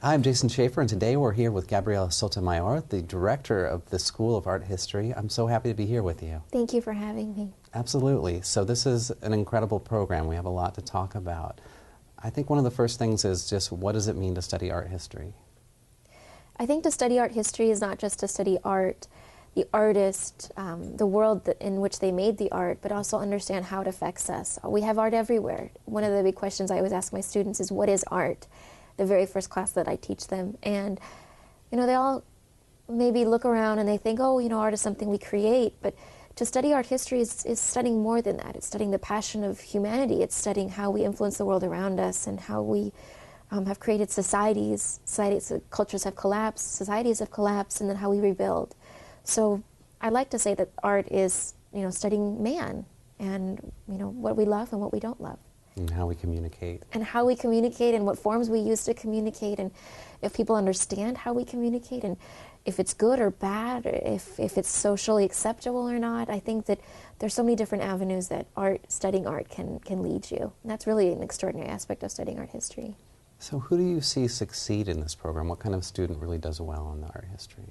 I'm Jason Shaeffer, and today we're here with Gabriela Sotomayor, the director of the School of Art History. I'm so happy to be here with you. Thank you for having me. Absolutely. So this is an incredible program. We have a lot to talk about. I think one of the first things is just, what does it mean to study art history? I think to study art history is not just to study art, the artist, the world in which they made the art, but also understand how it affects us. We have art everywhere. One of the big questions I always ask my students is, what is art? The very first class that I teach them. And, you know, they all maybe look around and they think, oh, you know, art is something we create. But to study art history is studying more than that. It's studying the passion of humanity. It's studying how we influence the world around us and how we have created societies. Cultures have collapsed, societies have collapsed, and then how we rebuild. So I like to say that art is, you know, studying man and, you know, what we love and what we don't love. And how we communicate. And how we communicate and what forms we use to communicate, and if people understand how we communicate and if it's good or bad, or if it's socially acceptable or not. I think that there's so many different avenues that studying art can lead you. And that's really an extraordinary aspect of studying art history. So who do you see succeed in this program? What kind of student really does well in the art history?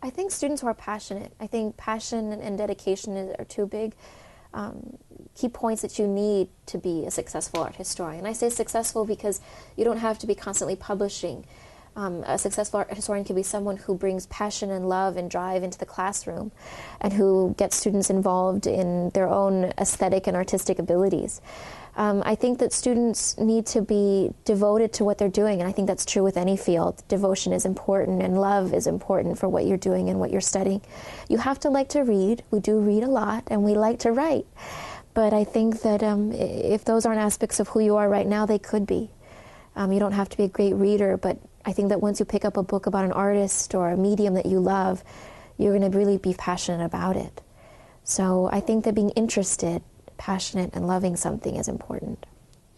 I think students who are passionate. I think passion and dedication are two big key points that you need to be a successful art historian. I say successful because you don't have to be constantly publishing. A successful art historian can be someone who brings passion and love and drive into the classroom and who gets students involved in their own aesthetic and artistic abilities. I think that students need to be devoted to what they're doing, and I think that's true with any field. Devotion is important, and love is important for what you're doing and what you're studying. You have to like to read. We do read a lot, and we like to write. But I think that if those aren't aspects of who you are right now, they could be. You don't have to be a great reader, but I think that once you pick up a book about an artist or a medium that you love, you're going to really be passionate about it. So I think that being interested, passionate, and loving something is important.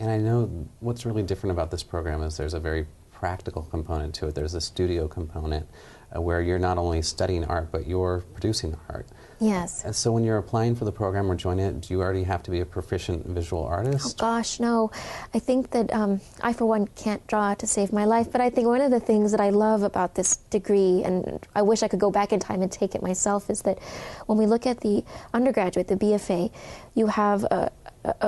And I know what's really different about this program is there's a very practical component to it. There's a studio component where you're not only studying art, but you're producing art. Yes. So when you're applying for the program or joining it, do you already have to be a proficient visual artist? Oh gosh, no. I think that I, for one, can't draw to save my life, but I think one of the things that I love about this degree, and I wish I could go back in time and take it myself, is that when we look at the undergraduate, the BFA, you have a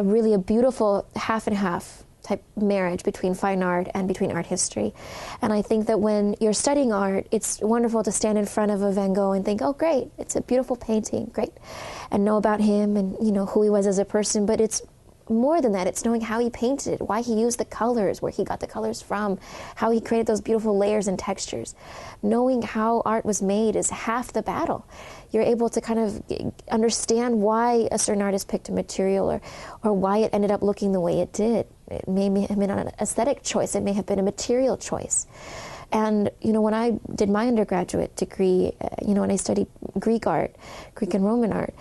really beautiful half and half type marriage between fine art and between art history. And I think that when you're studying art, it's wonderful to stand in front of a Van Gogh and think, oh great, it's a beautiful painting, great, and know about him and, you know, who he was as a person. But it's more than that. It's knowing how he painted it, why he used the colors, where he got the colors from, how he created those beautiful layers and textures. Knowing how art was made is half the battle. You're able to kind of understand why a certain artist picked a material or why it ended up looking the way it did. It may have been an aesthetic choice. It may have been a material choice. And, you know, when I did my undergraduate degree, you know, when I studied Greek art, Greek and Roman art,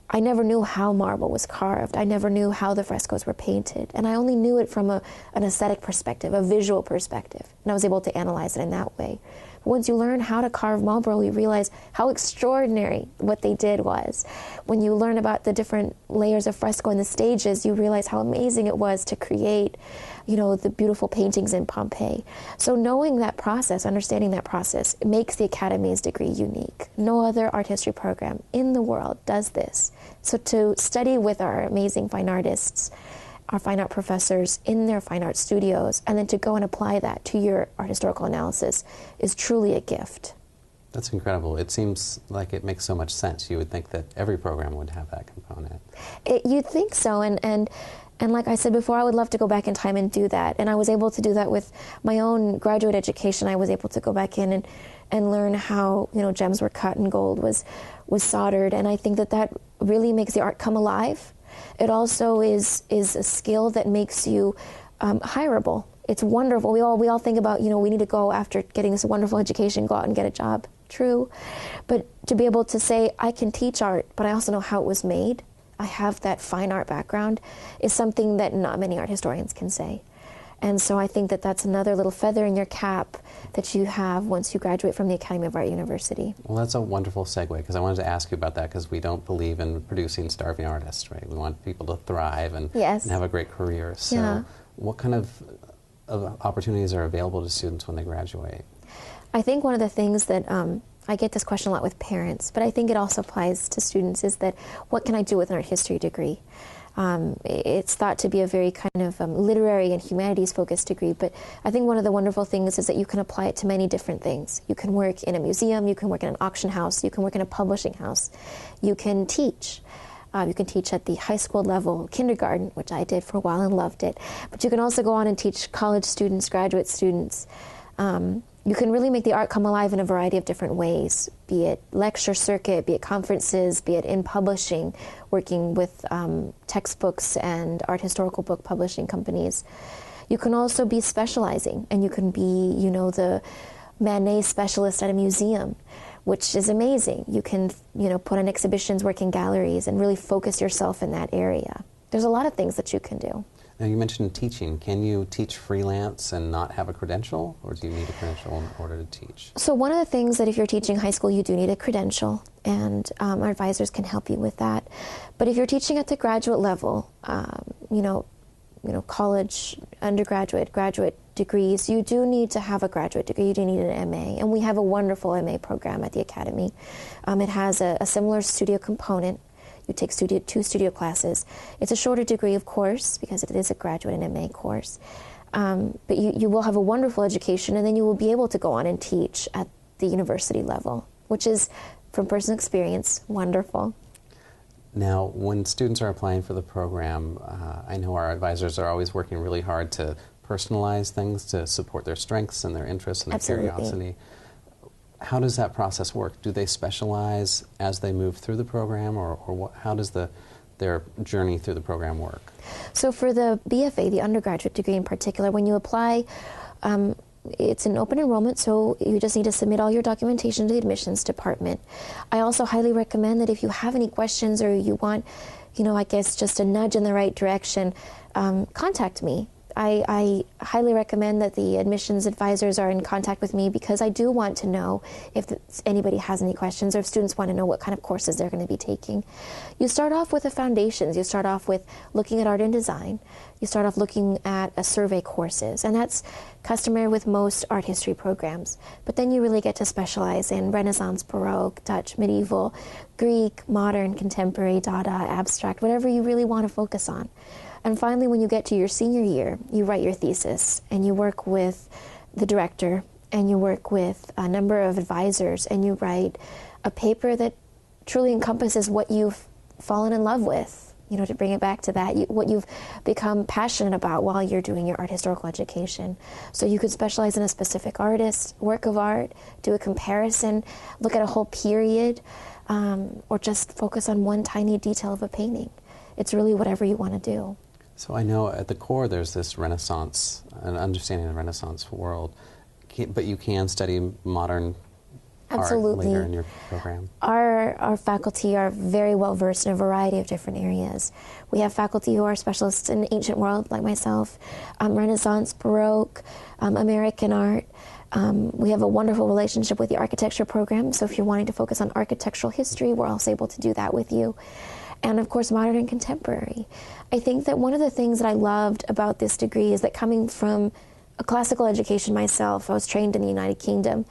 I never knew how marble was carved. I never knew how the frescoes were painted. And I only knew it from an aesthetic perspective, a visual perspective. And I was able to analyze it in that way. But once you learn how to carve marble, you realize how extraordinary what they did was. When you learn about the different layers of fresco and the stages, you realize how amazing it was to create, you know, the beautiful paintings in Pompeii. So knowing that process, understanding that process, makes the Academy's degree unique. No other art history program in the world does this. So to study with our amazing fine artists, our fine art professors in their fine art studios, and then to go and apply that to your art historical analysis is truly a gift. That's incredible. It seems like it makes so much sense. You would think that every program would have that component. You'd think so, and like I said before, I would love to go back in time and do that. And I was able to do that with my own graduate education. I was able to go back in and learn how, you know, gems were cut and gold was soldered. And I think that really makes the art come alive. It also is a skill that makes you hireable. It's wonderful. We all think about, you know, we need to go after getting this wonderful education, go out and get a job. True. But to be able to say, I can teach art, but I also know how it was made, I have that fine art background, is something that not many art historians can say. And so I think that that's another little feather in your cap that you have once you graduate from the Academy of Art University. Well, that's a wonderful segue, because I wanted to ask you about that, because we don't believe in producing starving artists, right? We want people to thrive and, yes, and have a great career. So yeah. what kind of opportunities are available to students when they graduate? I think one of the things that I get this question a lot with parents, but I think it also applies to students, is that what can I do with an art history degree? It's thought to be a very kind of literary and humanities-focused degree, but I think one of the wonderful things is that you can apply it to many different things. You can work in a museum, you can work in an auction house, you can work in a publishing house, you can teach. You can teach at the high school level, kindergarten, which I did for a while and loved it, but you can also go on and teach college students, graduate students. You can really make the art come alive in a variety of different ways, be it lecture circuit, be it conferences, be it in publishing, working with textbooks and art historical book publishing companies. You can also be specializing, and you can be, you know, the Manet specialist at a museum, which is amazing. You can, you know, put on exhibitions, work in galleries, and really focus yourself in that area. There's a lot of things that you can do. Now, you mentioned teaching. Can you teach freelance and not have a credential, or do you need a credential in order to teach? So one of the things that if you're teaching high school, you do need a credential, and our advisors can help you with that. But if you're teaching at the graduate level, you know, college, undergraduate, graduate degrees, you do need to have a graduate degree. You do need an MA, and we have a wonderful MA program at the Academy. It has a similar studio component. You take two studio classes. It's a shorter degree, of course, because it is a graduate and MA course. But you will have a wonderful education, and then you will be able to go on and teach at the university level, which is, from personal experience, wonderful. Now, when students are applying for the program, I know our advisors are always working really hard to personalize things to support their strengths and their interests and their curiosity. How does that process work? Do they specialize as they move through the program, or how does their journey through the program work? So for the BFA, the undergraduate degree in particular, when you apply, it's an open enrollment, so you just need to submit all your documentation to the admissions department. I also highly recommend that if you have any questions or you want, you know, I guess just a nudge in the right direction, contact me. I highly recommend that the admissions advisors are in contact with me, because I do want to know if anybody has any questions, or if students want to know what kind of courses they're going to be taking. You start off with the foundations. You start off with looking at art and design. You start off looking at survey courses, and that's customary with most art history programs. But then you really get to specialize in Renaissance, Baroque, Dutch, medieval, Greek, modern, contemporary, Dada, abstract, whatever you really want to focus on. And finally, when you get to your senior year, you write your thesis, and you work with the director, and you work with a number of advisors, and you write a paper that truly encompasses what you've fallen in love with, you know, to bring it back to that, what you've become passionate about while you're doing your art historical education. So you could specialize in a specific artist, work of art, do a comparison, look at a whole period, or just focus on one tiny detail of a painting. It's really whatever you want to do. So I know at the core there's this Renaissance, an understanding of the Renaissance world, but you can study modern art later in your program. Our faculty are very well versed in a variety of different areas. We have faculty who are specialists in ancient world, like myself, Renaissance, Baroque, American art. We have a wonderful relationship with the architecture program, so if you're wanting to focus on architectural history, we're also able to do that with you. And of course, modern and contemporary. I think that one of the things that I loved about this degree is that, coming from a classical education myself, I was trained in the United Kingdom.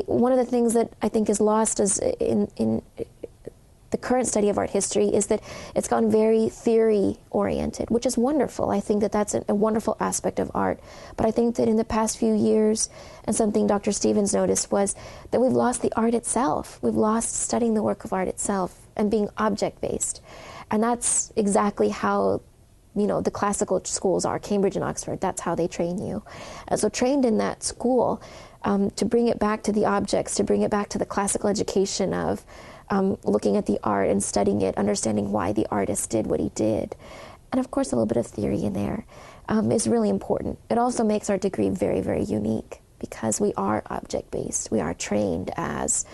One of the things that I think is lost is in the current study of art history is that it's gone very theory-oriented, which is wonderful. I think that that's a wonderful aspect of art. But I think that in the past few years, and something Dr. Stevens noticed, was that we've lost the art itself. We've lost studying the work of art itself and being object-based. And that's exactly how, you know, the classical schools are, Cambridge and Oxford. That's how they train you. So trained in that school, to bring it back to the objects, to bring it back to the classical education of looking at the art and studying it, understanding why the artist did what he did. And of course, a little bit of theory in there is really important. It also makes our degree very, very unique, because we are object-based. We are trained as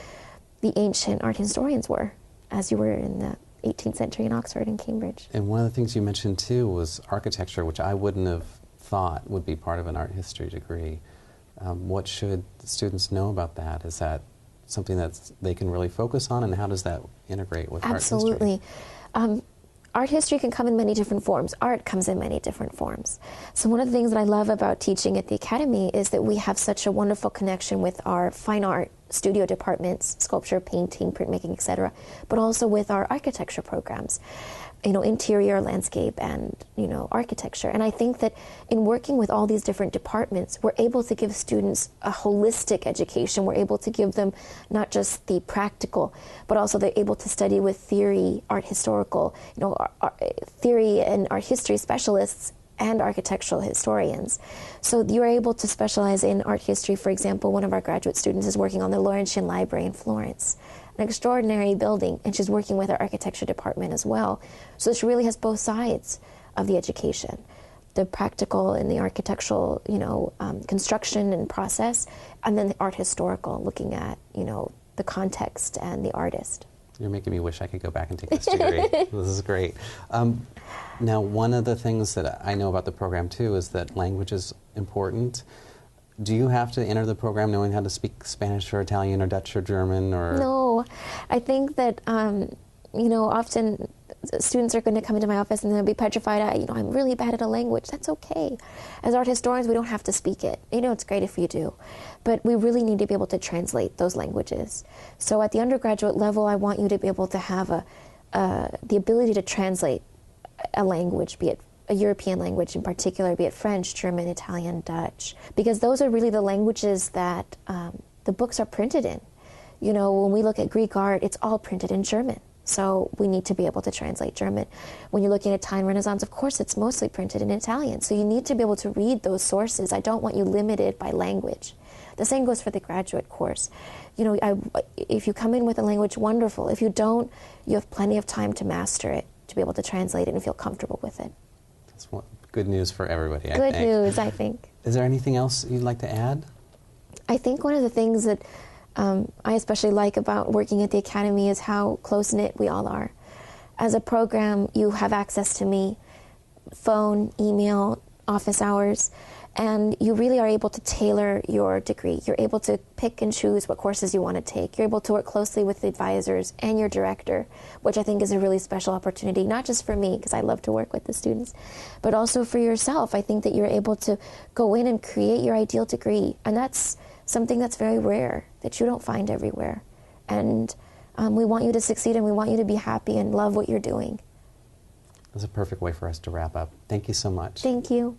the ancient art historians were, as you were in the 18th century in Oxford and Cambridge. And one of the things you mentioned too was architecture, which I wouldn't have thought would be part of an art history degree. What should students know about that? Is that something that they can really focus on, and how does that integrate with art history? Absolutely. art history can come in many different forms. Art comes in many different forms. So one of the things that I love about teaching at the Academy is that we have such a wonderful connection with our fine art studio departments, sculpture, painting, printmaking, etc., but also with our architecture programs, interior, landscape, and, architecture. And I think that in working with all these different departments, we're able to give students a holistic education. We're able to give them not just the practical, but also they're able to study with theory, art historical, theory and art history specialists and architectural historians. So you're able to specialize in art history. For example, one of our graduate students is working on the Laurentian Library in Florence, an extraordinary building, and she's working with our architecture department as well. So this really has both sides of the education, the practical and the architectural, construction and process, and then the art historical, looking at, the context and the artist. You're making me wish I could go back and take this degree. This is great. Now, one of the things that I know about the program, too, is that language is important. Do you have to enter the program knowing how to speak Spanish or Italian or Dutch or German? Or No. I think that, often students are going to come into my office and they'll be petrified. I'm really bad at a language. That's okay. As art historians, we don't have to speak it. It's great if you do. But we really need to be able to translate those languages. So at the undergraduate level, I want you to be able to have the ability to translate a language, be it a European language in particular, be it French, German, Italian, Dutch, because those are really the languages that the books are printed in. When we look at Greek art, it's all printed in German. So we need to be able to translate German. When you're looking at Italian Renaissance, of course, it's mostly printed in Italian. So you need to be able to read those sources. I don't want you limited by language. The same goes for the graduate course. If you come in with a language, wonderful. If you don't, you have plenty of time to master it, to be able to translate it and feel comfortable with it. That's good news for everybody, I think. Good news, I think. Is there anything else you'd like to add? I think one of the things that I especially like about working at the Academy is how close-knit we all are. As a program, you have access to me, phone, email, office hours, and you really are able to tailor your degree. You're able to pick and choose what courses you want to take. You're able to work closely with the advisors and your director, which I think is a really special opportunity, not just for me, because I love to work with the students, but also for yourself. I think that you're able to go in and create your ideal degree, and that's something that's very rare, that you don't find everywhere. And we want you to succeed, and we want you to be happy and love what you're doing. That's a perfect way for us to wrap up. Thank you so much. Thank you.